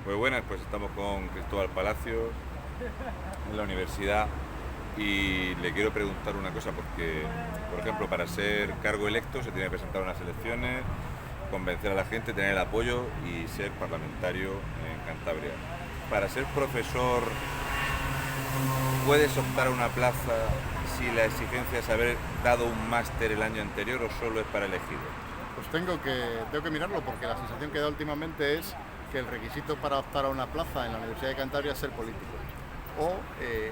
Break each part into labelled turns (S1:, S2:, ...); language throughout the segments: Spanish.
S1: Pues buenas, pues estamos con Cristóbal Palacios en la universidad y le quiero preguntar una cosa porque, por ejemplo, para ser cargo electo se tiene que presentar unas elecciones, convencer a la gente, tener el apoyo y ser parlamentario en Cantabria. Para ser profesor, ¿puedes optar a una plaza si la exigencia es haber dado un máster el año anterior o solo es para elegido?
S2: Pues tengo que mirarlo porque la sensación que da últimamente es que el requisito para optar a una plaza en la Universidad de Cantabria es ser político o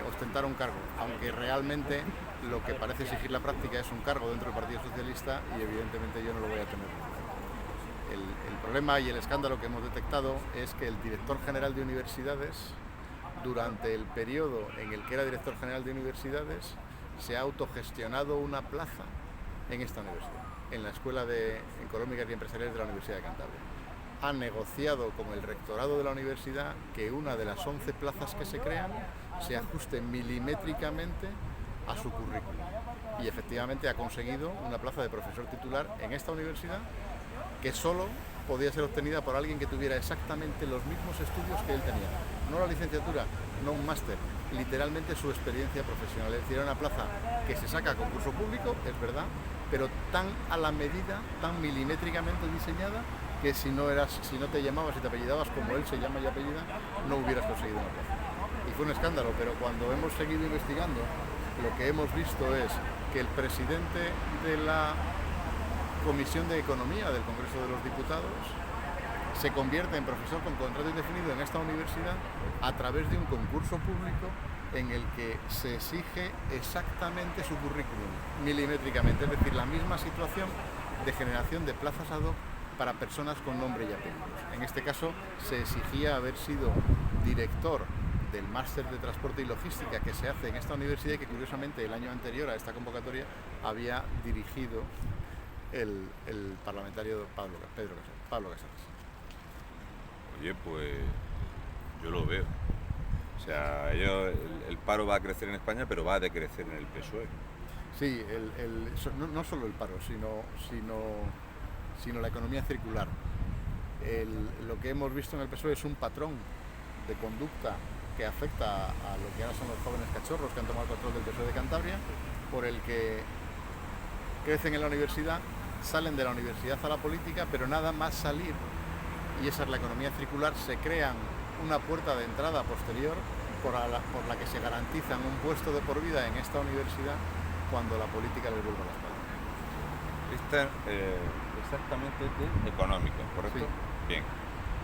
S2: ostentar un cargo, aunque realmente lo que parece exigir la práctica es un cargo dentro del Partido Socialista y evidentemente yo no lo voy a tener. El problema y el escándalo que hemos detectado es que el director general de universidades, durante el periodo en el que era director general de universidades, se ha autogestionado una plaza en esta universidad, en la Escuela de Económicas y Empresariales de la Universidad de Cantabria. Ha negociado con el rectorado de la universidad que una de las 11 plazas que se crean se ajuste milimétricamente a su currículum. Y efectivamente ha conseguido una plaza de profesor titular en esta universidad que solo podía ser obtenida por alguien que tuviera exactamente los mismos estudios que él tenía. No la licenciatura, no un máster, literalmente su experiencia profesional. Es decir, era una plaza que se saca a concurso público, es verdad, pero tan a la medida, tan milimétricamente diseñada, que si no te llamabas y te apellidabas como él se llama y apellida, no hubieras conseguido una plaza. Y fue un escándalo, pero cuando hemos seguido investigando, lo que hemos visto es que el presidente de la Comisión de Economía del Congreso de los Diputados se convierte en profesor con contrato indefinido en esta universidad a través de un concurso público en el que se exige exactamente su currículum, milimétricamente, es decir, la misma situación de generación de plazas ad hoc para personas con nombre y apellidos. En este caso se exigía haber sido director del máster de transporte y logística que se hace en esta universidad y que curiosamente el año anterior a esta convocatoria había dirigido el parlamentario Pablo Casares.
S1: Oye, pues yo lo veo. O sea, el paro va a crecer en España, pero va a decrecer en el PSOE.
S2: Sí, no solo el paro, sino la economía circular. Lo que hemos visto en el PSOE es un patrón de conducta que afecta a lo que ahora son los jóvenes cachorros que han tomado el control del PSOE de Cantabria, por el que crecen en la universidad, salen de la universidad a la política, pero nada más salir, y esa es la economía circular, se crean una puerta de entrada posterior por la que se garantizan un puesto de por vida en esta universidad cuando la política les vuelve a la espalda.
S1: Exactamente es económico, ¿correcto?
S2: Sí.
S1: Bien.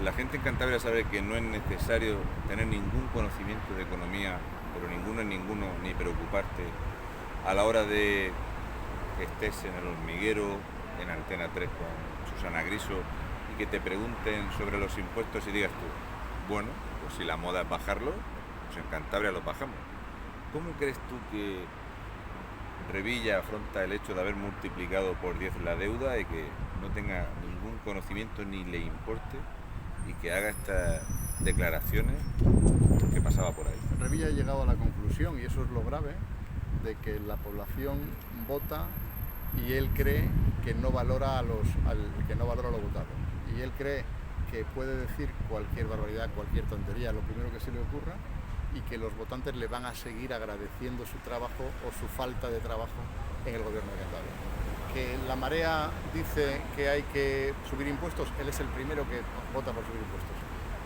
S1: La gente en Cantabria sabe que no es necesario tener ningún conocimiento de economía, pero ninguno, ni preocuparte a la hora de que estés en El Hormiguero, en Antena 3 con Susana Griso, y que te pregunten sobre los impuestos y digas tú, bueno, pues si la moda es bajarlo, pues en Cantabria lo bajamos. ¿Cómo crees tú que Revilla afronta el hecho de haber multiplicado por 10 la deuda y que no tenga ningún conocimiento ni le importe y que haga estas declaraciones que pasaba por ahí?
S2: Revilla ha llegado a la conclusión, y eso es lo grave, de que la población vota y él cree que no valora lo votado. Y él cree que puede decir cualquier barbaridad, cualquier tontería, lo primero que se le ocurra, y que los votantes le van a seguir agradeciendo su trabajo o su falta de trabajo en el gobierno de Cantabria. Que la marea dice que hay que subir impuestos, él es el primero que vota por subir impuestos.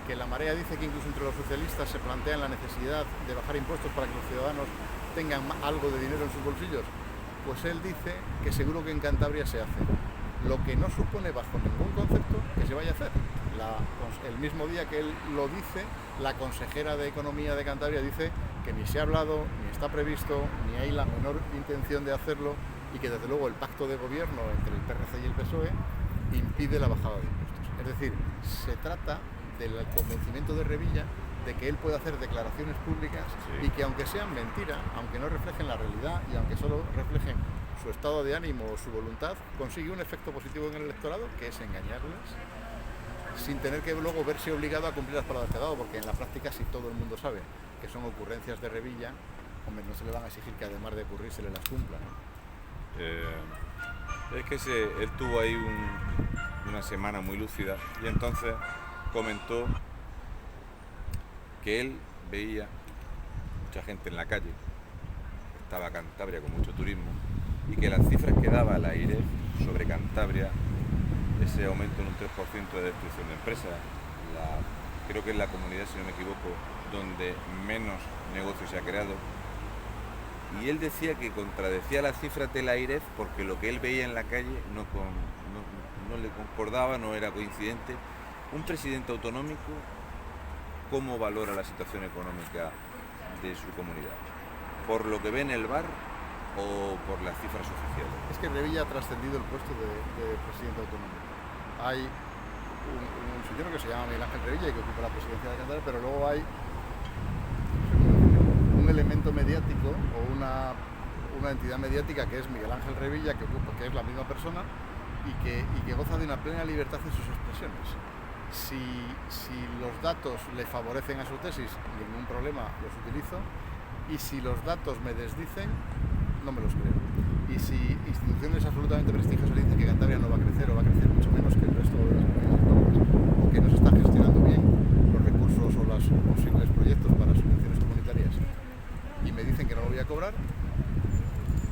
S2: Que la marea dice que incluso entre los socialistas se plantean la necesidad de bajar impuestos para que los ciudadanos tengan algo de dinero en sus bolsillos, pues él dice que seguro que en Cantabria se hace. Lo que no supone bajo ningún concepto que se vaya a hacer. El mismo día que él lo dice, la consejera de Economía de Cantabria dice que ni se ha hablado, ni está previsto, ni hay la menor intención de hacerlo, y que desde luego el pacto de gobierno entre el PRC y el PSOE impide la bajada de impuestos. Es decir, se trata del convencimiento de Revilla de que él puede hacer declaraciones públicas y que aunque sean mentira, aunque no reflejen la realidad y aunque solo reflejen su estado de ánimo o su voluntad, consigue un efecto positivo en el electorado, que es engañarles, sin tener que luego verse obligado a cumplir las palabras que ha dado, porque en la práctica, si todo el mundo sabe que son ocurrencias de Revilla, hombre, no se le van a exigir que además de ocurrírsele las cumpla, ¿no?
S1: Es que él tuvo ahí una semana muy lúcida y entonces comentó que él veía mucha gente en la calle, estaba Cantabria con mucho turismo, y que las cifras que daba la AIREF sobre Cantabria, ese aumento en un 3% de destrucción de empresas, creo que es la comunidad, si no me equivoco, donde menos negocio se ha creado, y él decía que contradecía las cifras de la AIREF porque lo que él veía en la calle no le concordaba, no era coincidente. Un presidente autonómico, ¿cómo valora la situación económica de su comunidad? ¿Por lo que ve en el bar o por las cifras oficiales?
S2: Es que Revilla ha trascendido el puesto de presidente autonómico. Hay un señor que se llama Miguel Ángel Revilla y que ocupa la presidencia de Cantabria, pero luego hay un elemento mediático o una entidad mediática que es Miguel Ángel Revilla, que es la misma persona y que goza de una plena libertad en sus expresiones. Si los datos le favorecen a su tesis, ningún problema, los utilizo, y si los datos me desdicen, no me los creo. Y si instituciones absolutamente prestigiosas dicen que Cantabria no va a crecer o va a crecer mucho menos que el resto de las comunidades autónomas, o que no se están gestionando bien los recursos o los posibles proyectos para subvenciones comunitarias, y me dicen que no lo voy a cobrar,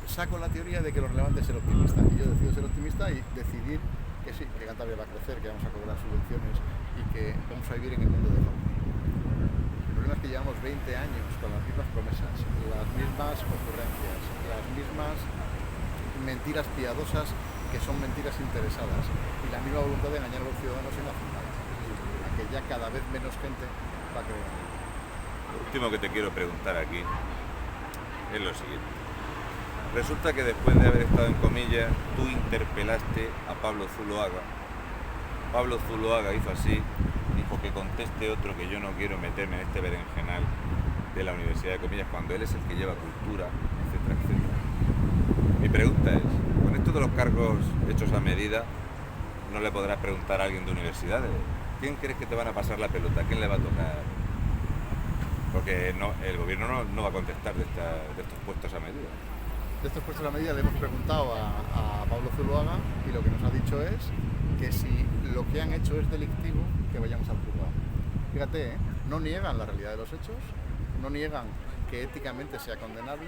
S2: saco la teoría de que lo relevante es ser optimista. Y yo decido ser optimista y decidir que sí, que Cantabria va a crecer, que vamos a cobrar subvenciones y que vamos a vivir en el mundo de hoy. El problema es que llevamos 20 años con las mismas promesas, las mismas ocurrencias, las mismas mentiras piadosas que son mentiras interesadas y la misma voluntad de engañar a los ciudadanos sin hacer nada, a que ya cada vez menos gente va a creer.
S1: Lo último que te quiero preguntar aquí es lo siguiente. Resulta que después de haber estado en Comillas, tú interpelaste a Pablo Zuloaga. Pablo Zuloaga hizo así, dijo que conteste otro, que yo no quiero meterme en este berenjenal de la Universidad de Comillas cuando él es el que lleva cultura, etcétera, etcétera. Mi pregunta es, con esto de los cargos hechos a medida, no le podrás preguntar a alguien de universidades, ¿quién crees que te van a pasar la pelota? ¿Quién le va a tocar? Porque el gobierno no va a contestar de estos puestos a medida.
S2: De estos puestos a medida le hemos preguntado a Pablo Zuloaga y lo que nos ha dicho es que si lo que han hecho es delictivo, que vayamos al juzgado. Fíjate, no niegan la realidad de los hechos, no niegan que éticamente sea condenable,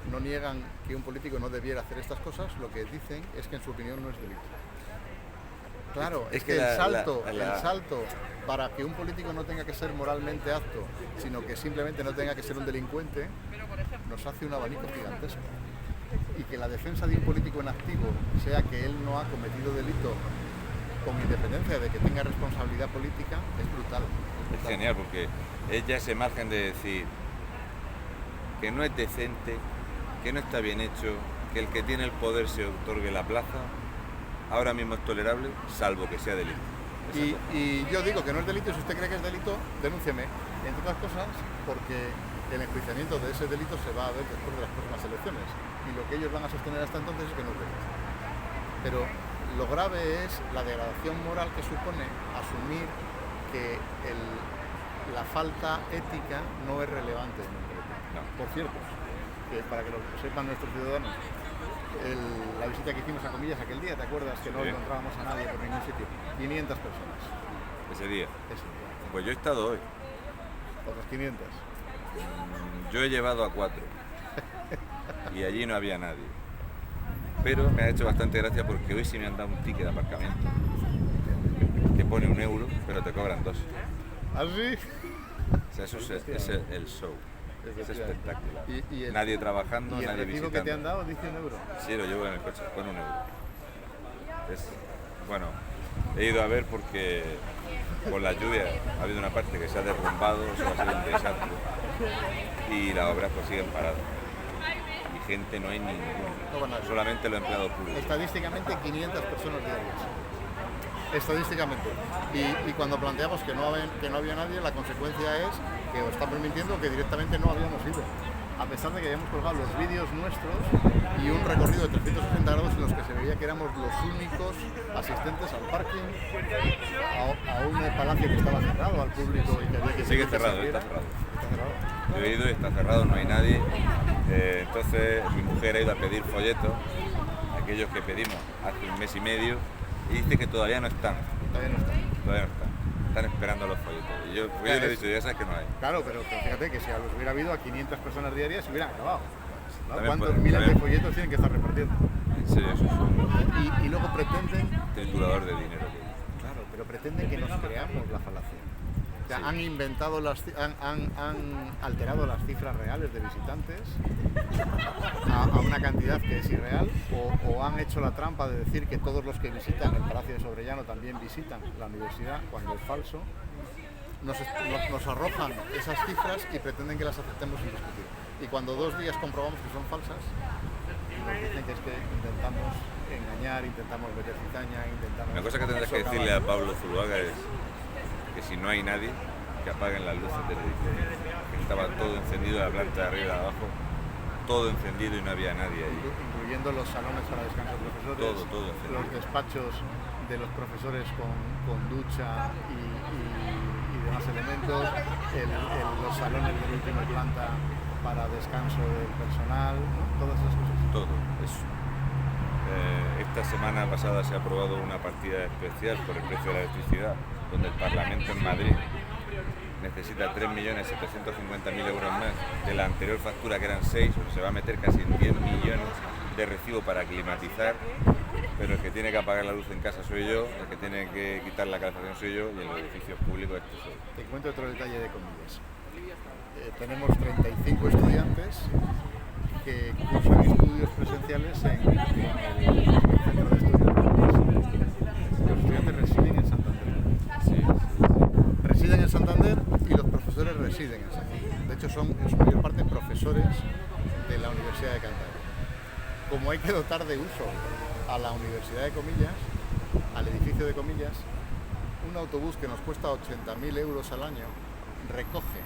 S2: no niegan que un político no debiera hacer estas cosas, lo que dicen es que en su opinión no es delito. Claro, es que el salto para que un político no tenga que ser moralmente apto, sino que simplemente no tenga que ser un delincuente, nos hace un abanico gigantesco. Y que la defensa de un político en activo sea que él no ha cometido delito con independencia de que tenga responsabilidad política es brutal.
S1: Es genial porque es ya ese margen de decir que no es decente, que no está bien hecho, que el que tiene el poder se otorgue la plaza, ahora mismo es tolerable, salvo que sea delito.
S2: Y yo digo que no es delito, y si usted cree que es delito, denúncieme. Entre otras cosas, porque el enjuiciamiento de ese delito se va a ver después de las próximas elecciones. Y lo que ellos van a sostener hasta entonces es que no es delito. Pero lo grave es la degradación moral que supone asumir que la falta ética no es relevante en un delito.
S1: No.
S2: Por cierto, que para que lo sepan nuestros ciudadanos, la visita que hicimos a Comillas aquel día, ¿te acuerdas? Que no encontrábamos a nadie por ningún sitio. 500 personas.
S1: Ese día.
S2: Ese día.
S1: Pues yo he estado hoy.
S2: Otras 500.
S1: Yo he llevado a 4 y allí no había nadie. Pero me ha hecho bastante gracia porque hoy sí me han dado un ticket de aparcamiento que pone 1 euro, pero te cobran 2.
S2: ¿Ah, sí?
S1: O sea, eso es el show. Es espectacular. Nadie trabajando,
S2: nadie visitando. ¿Y el recibo que te han dado dice 1 euro?
S1: Sí, lo llevo en el coche, con 1 euro. Bueno, he ido a ver porque con la lluvia ha habido una parte que se ha derrumbado, eso va a ser un desastre. Y las obras pues siguen paradas. Y gente no hay ninguna, solamente los empleados públicos.
S2: Estadísticamente 500 personas diarias. Estadísticamente. Y cuando planteamos que no había nadie, la consecuencia es que os están permitiendo que directamente no habíamos ido. A pesar de que habíamos colgado los vídeos nuestros y un recorrido de 360 grados en los que se veía que éramos los únicos asistentes al parking, a un palacio que estaba cerrado al público y que había que
S1: sigue cerrado, está cerrado. Yo he ido y está cerrado, no hay nadie. Entonces mi mujer ha ido a pedir folletos, aquellos que pedimos hace 1 mes y medio, y dice que todavía no están.
S2: Todavía no están.
S1: están esperando los folletos. Y yo le he dicho, ya sabes que no hay.
S2: Claro, pero fíjate que si los hubiera habido a 500 personas diarias, se hubieran acabado. ¿No?
S1: También
S2: ¿Cuántos
S1: puede-
S2: miles de
S1: también-
S2: folletos tienen que estar repartiendo?
S1: En serio, eso es un
S2: Y luego pretenden,
S1: triturador de dinero.
S2: claro, pero pretenden que nos creamos la falacia. O sea,
S1: Sí.
S2: han inventado han alterado las cifras reales de visitantes a una cantidad que es irreal, o han hecho la trampa de decir que todos los que visitan el Palacio de Sobrellano también visitan la universidad, cuando es falso. Nos arrojan esas cifras y pretenden que las aceptemos sin discutir. Y cuando 2 días comprobamos que son falsas, nos dicen que es que intentamos engañar, intentamos meter cizaña, intentamos...
S1: Una cosa que tendrás que decirle a Pablo Zuluaga es que si no hay nadie, que apaguen las luces del edificio. Estaba todo encendido, la planta de arriba y de abajo, todo encendido y no había nadie ahí.
S2: Incluyendo los salones para descanso de profesores,
S1: Todo encendido.
S2: los despachos de los profesores con ducha y demás elementos, los salones de la última planta para descanso del personal, ¿no? Todas esas cosas.
S1: Todo eso. Esta semana pasada se ha aprobado una partida especial por el precio de la electricidad, donde el Parlamento en Madrid necesita 3.750.000 euros más de la anterior factura, que eran 6, o sea, se va a meter casi en 10 millones de recibo para climatizar, pero el que tiene que apagar la luz en casa soy yo, el que tiene que quitar la calefacción soy yo, y en los edificios públicos este soy.
S2: Te cuento otro detalle de comillas. Tenemos 35 estudiantes que cursan estudios presenciales en el centro de estudios. Los estudiantes residen en Santander. Residen en Santander y los profesores residen en Santander. De hecho, son en su mayor parte profesores de la Universidad de Cantabria. Como hay que dotar de uso a la Universidad de Comillas, al edificio de Comillas, un autobús que nos cuesta 80.000 euros al año recoge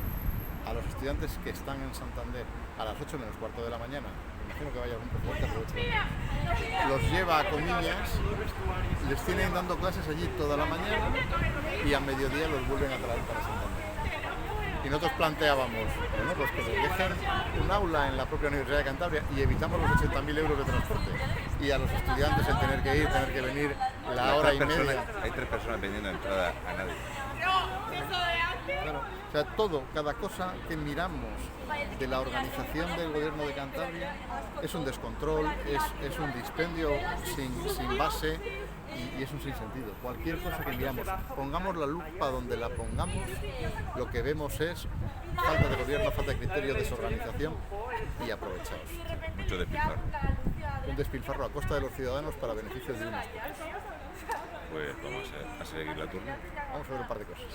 S2: a los estudiantes que están en Santander a las 8 menos cuarto de la mañana. Me imagino que vaya algún profesor que aproveche. Los lleva a Comillas, les tienen dando clases allí toda la mañana y a mediodía los vuelven a traer para Santander. Y nosotros planteábamos, bueno, pues que les dejen un aula en la propia Universidad de Cantabria y evitamos los 80.000 euros de transporte. Y a los estudiantes el tener que ir, tener que venir la hora y media.
S1: Hay 3 personas vendiendo entrada a nadie.
S2: Claro. O sea, todo, cada cosa que miramos de la organización del gobierno de Cantabria es un descontrol, es un dispendio sin base y es un sinsentido. Cualquier cosa que miramos, pongamos la lupa donde la pongamos, lo que vemos es falta de gobierno, falta de criterio, desorganización y aprovechados.
S1: Mucho despilfarro.
S2: Un despilfarro a costa de los ciudadanos para beneficio de unos pocos.
S1: Pues vamos a seguir la turna.
S2: Vamos a ver un par de cosas.